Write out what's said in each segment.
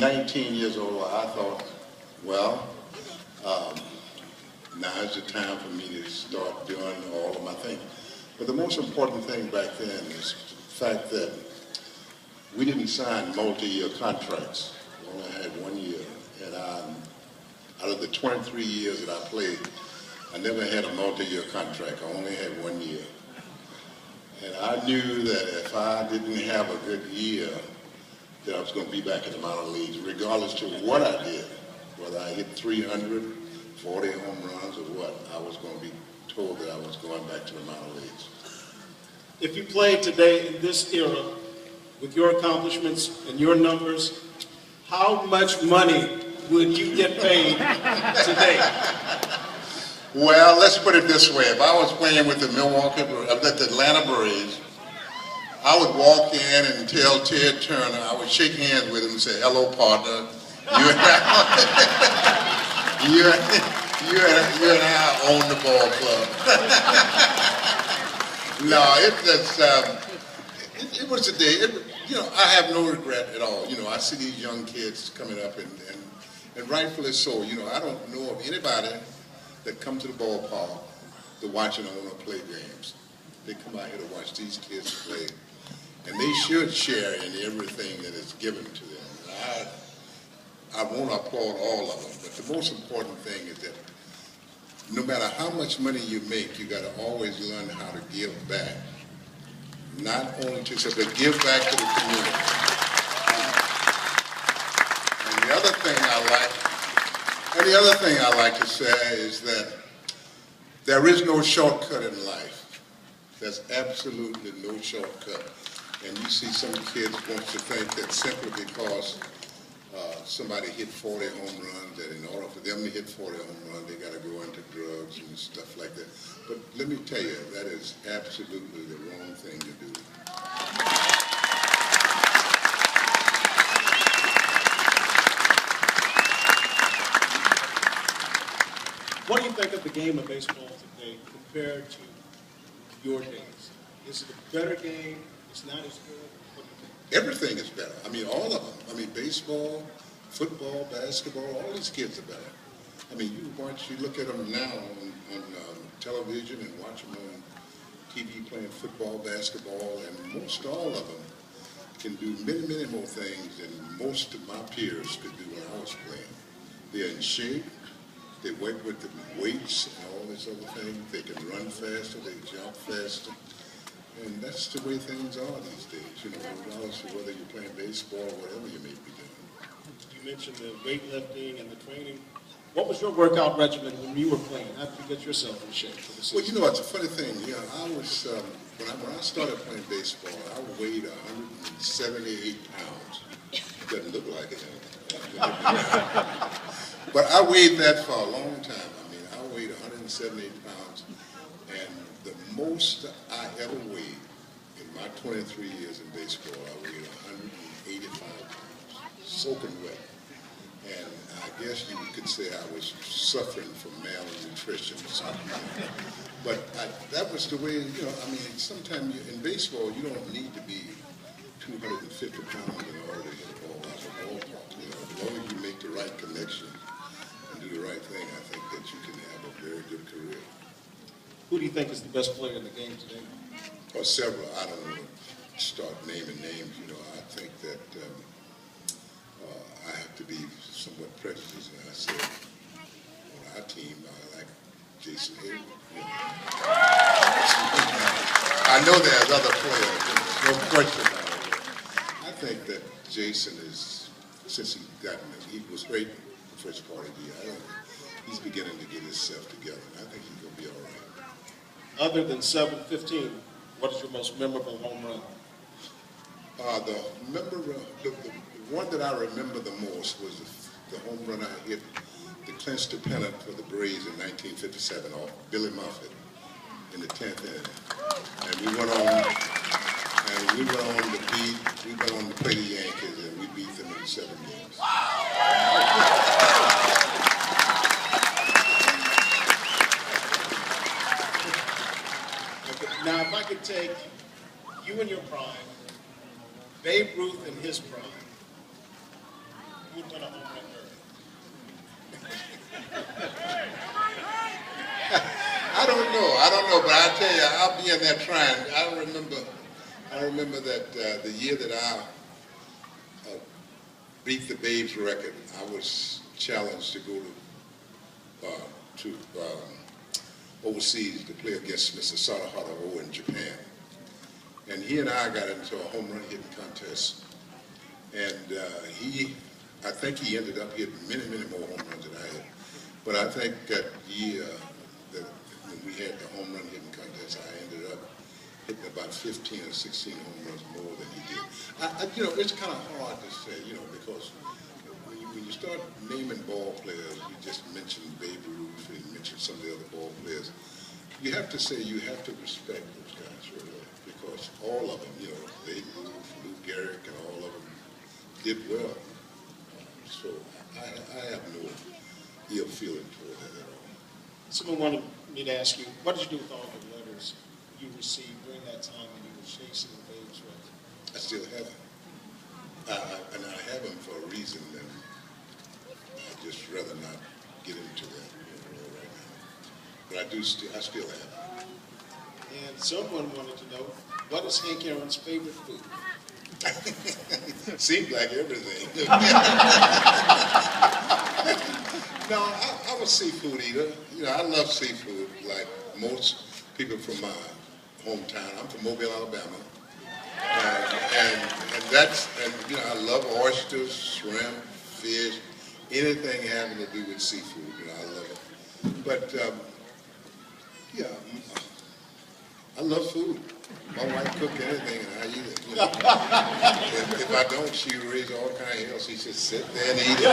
19 years old, I thought, well, now's the time for me to start doing all of my things. But the most important thing back then is the fact that we didn't sign multi-year contracts. We only had 1 year. And out of the 23 years that I played, I never had a multi-year contract. I only had 1 year. And I knew that if I didn't have a good year, that I was going to be back in the minor leagues, regardless to what I did. Whether I hit 300, 40 home runs or what, I was going to be told that I was going back to the minor leagues. If you played today in this era, with your accomplishments and your numbers, how much money would you get paid today? Well, let's put it this way. If I was playing with the Atlanta Braves, I would walk in and tell Ted Turner, I would shake hands with him and say, hello, partner. You and I own the ball club. No, it was a day. I have no regret at all. I see these young kids coming up, and rightfully so. I don't know of anybody that come to the ballpark to watch and want to play games. They come out here to watch these kids play, and they should share in everything that is given to them. I won't applaud all of them, but the most important thing is that no matter how much money you make, you got to always learn how to give back. Not only to yourself, but give back to the community. And the other thing I like to say is that there is no shortcut in life. There's absolutely no shortcut. And you see some kids want to think that simply because somebody hit 40 home runs, that in order for them to hit 40 home runs, they got to go into drugs and stuff like that. But let me tell you, that is absolutely the wrong thing to do. What do you think of the game of baseball today compared to your days? Is it a better game? It's not as good? What do you think? Everything is better. I mean, all of them. I mean, baseball, football, basketball, all these kids are better. I mean, you look at them now on television and watch them on TV playing football, basketball, and most all of them can do many, many more things than most of my peers could do when I was playing. They're in shape. They work with the weights and all this other thing. They can run faster. They jump faster. And that's the way things are these days, regardless of whether you're playing baseball or whatever you may be doing. You mentioned the weightlifting and the training. What was your workout regimen when you were playing? How did you get yourself in shape for the season? Well, it's a funny thing. I was when I started playing baseball, I weighed 178 pounds. Doesn't look like it. But I weighed that for a long time. I mean, I weighed 178 pounds, and the most I ever weighed in my 23 years in baseball, I weighed 185 pounds, soaking wet. And I guess you could say I was suffering from malnutrition or something. But that was the way, sometimes in baseball, you don't need to be 250 pounds in order to hit a ball out of a ballpark. As long as you make the right connection and do the right thing, I think that you can have a very good career. Who do you think is the best player in the game today? Or several. I don't want to start naming names. I think that I have to be somewhat prejudiced, and I said on our team, I like Jason Hayward. I know there's other players, there's no question about it. I think that Jason is, since he was great the first part of the year, he's beginning to get himself together, and I think he's going to be all right. Other than 7-15, what is your most memorable home run? The one that I remember the most was the home run I hit to clinch the pennant for the Braves in 1957 off Billy Moffitt in the 10th inning. And we went on to play the Yankees, and we beat them in 7 games. Now, if I could take you in your prime, Babe Ruth in his prime, would win a home run derby? I don't know, but I tell you, I'll be in there trying. I remember that the year that I beat the Babe's record, I was challenged to go to overseas to play against Mr. Sadahara in Japan. And he and I got into a home run hitting contest. And I think he ended up hitting many, many more home runs than I had. But I think that year that when we had the home run hitting contest, I ended up hitting about 15 or 16 home runs more than he did. It's kind of hard to say, because when you start naming ball players, you just mentioned Babe Ruth and you mentioned some of the other ball players. You have to say you have to respect those guys, really, because all of them, Babe Ruth, Lou Gehrig, and all of them did well. So I have no ill feeling toward that at all. Someone wanted me to ask you, what did you do with all the letters you received during that time when you were chasing the Babe's record? I still have them. And I have them for a reason, and I'd just rather not get into that right now. But I still have them. And someone wanted to know, what is Hank Aaron's favorite food? Seems like everything. No, I'm a seafood eater. I love seafood like most people from my hometown. I'm from Mobile, Alabama. And I love oysters, shrimp, fish, anything having to do with seafood. I love it. But, I love food. My wife cook anything and I eat it. If I don't, she raise all kind of hell. She says, sit there and eat it.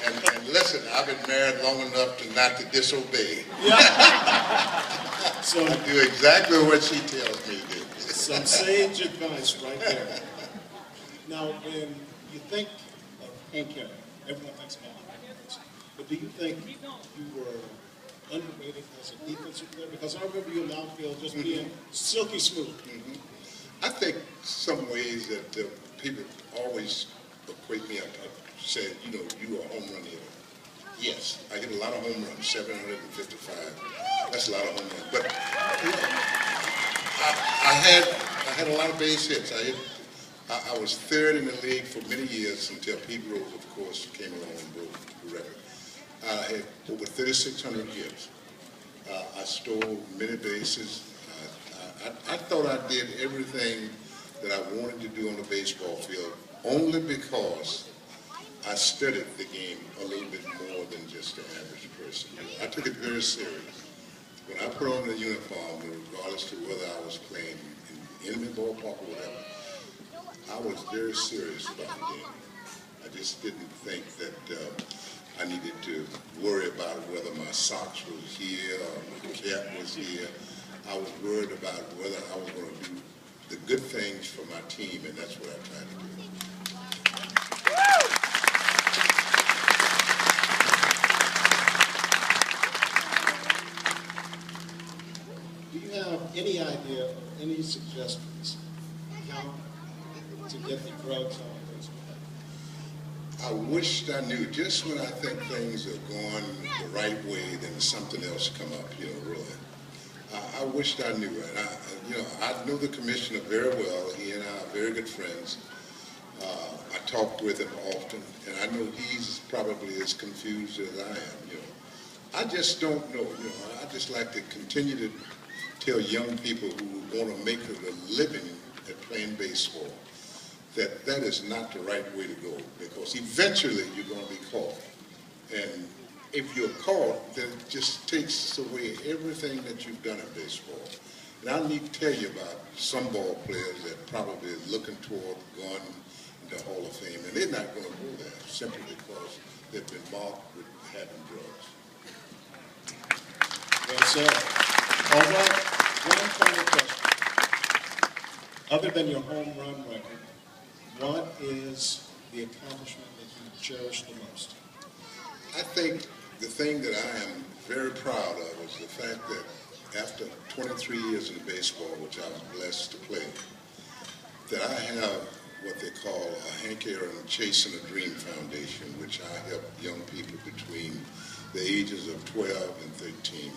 And listen, I've been married long enough not to disobey. So I do exactly what she tells me to do. Some sage advice right there. Now, when you think of Hank Aaron, everyone thinks about Hank Aaron. But do you think you were underrated as a defensive player? Because I remember you in the outfield just being silky smooth. I think some ways that people always equate me up. Say, you are a home run hitter. Yes, I hit a lot of home runs, 755. That's a lot of home runs. But I had a lot of base hits. I was third in the league for many years until Pete Rose, of course, came along and broke the record. I had over 3,600 hits. I stole many bases. I thought I did everything that I wanted to do on the baseball field only because I studied the game a little bit more than just the average person. I took it very serious. When I put on the uniform, regardless to whether I was playing in enemy ballpark or whatever, I was very serious about the game. I just didn't think that I needed to worry about whether my socks was here or my cap was here. I was worried about whether I was going to do the good things for my team, and that's what I tried to do. Do you have any idea or any suggestions how to get the drugs out of baseball? I wished I knew. Just when I think things are going the right way, then something else come up, really. I wished I knew. And I know the commissioner very well. He and I are very good friends. I talk with him often, and I know he's probably as confused as I am, I just don't know, I just like to continue to tell young people who want to make a living at playing baseball that is not the right way to go, because eventually you're going to be caught. And if you're caught, then it just takes away everything that you've done in baseball. And I need to tell you about some ball players that probably are looking toward going into Hall of Fame, and they're not going to go there simply because they've been marked with having drugs. Well said. All right, one final question. Other than your home run record, what is the accomplishment that you cherish the most? I think the thing that I am very proud of is the fact that after 23 years in baseball, which I was blessed to play, that I have what they call Hank Aaron Chasing a Dream Foundation, which I help young people between the ages of 12 and 13.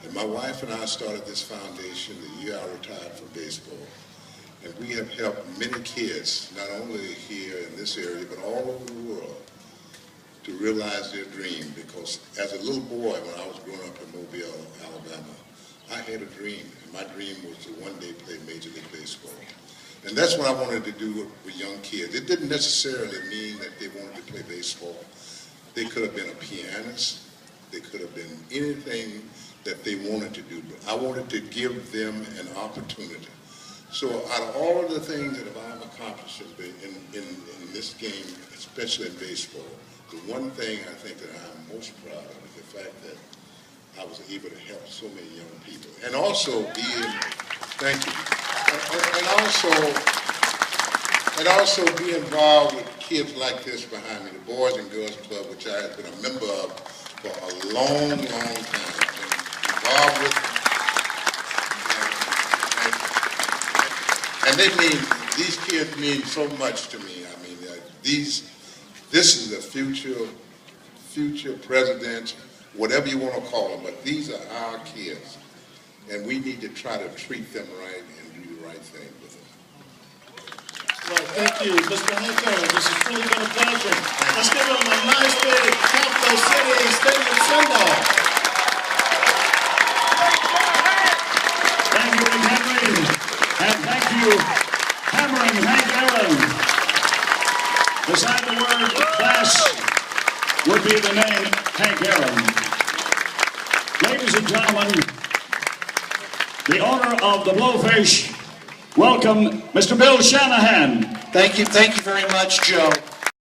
And my wife and I started this foundation the year I retired from baseball. And we have helped many kids, not only here in this area, but all over the world, to realize their dream. Because as a little boy, when I was growing up in Mobile, Alabama, I had a dream. And my dream was to one day play Major League Baseball. And that's what I wanted to do with young kids. It didn't necessarily mean that they wanted to play baseball. They could have been a pianist. They could have been anything that they wanted to do. But I wanted to give them an opportunity. So out of all of the things that I've accomplished in this game, especially in baseball, the one thing I think that I'm most proud of is the fact that I was able to help so many young people. And also thank you. And also be involved with kids like this behind me, the Boys and Girls Club, which I have been a member of for a long, long time. Involved with, and these kids mean so much to me. I mean, this is the future presidents, whatever you want to call them, but these are our kids. And we need to try to treat them right and do the right thing with them. Well, thank you, Mr. Hank Aaron. This has really been a pleasure. Let's give him a nice big Capital City Stadium send-off. Thank you, Henry. And thank you, Hammerin Hank Aaron. Beside the word class would be the name Hank Aaron. Ladies and gentlemen, the owner of the Blowfish, welcome Mr. Bill Shanahan. Thank you very much, Joe.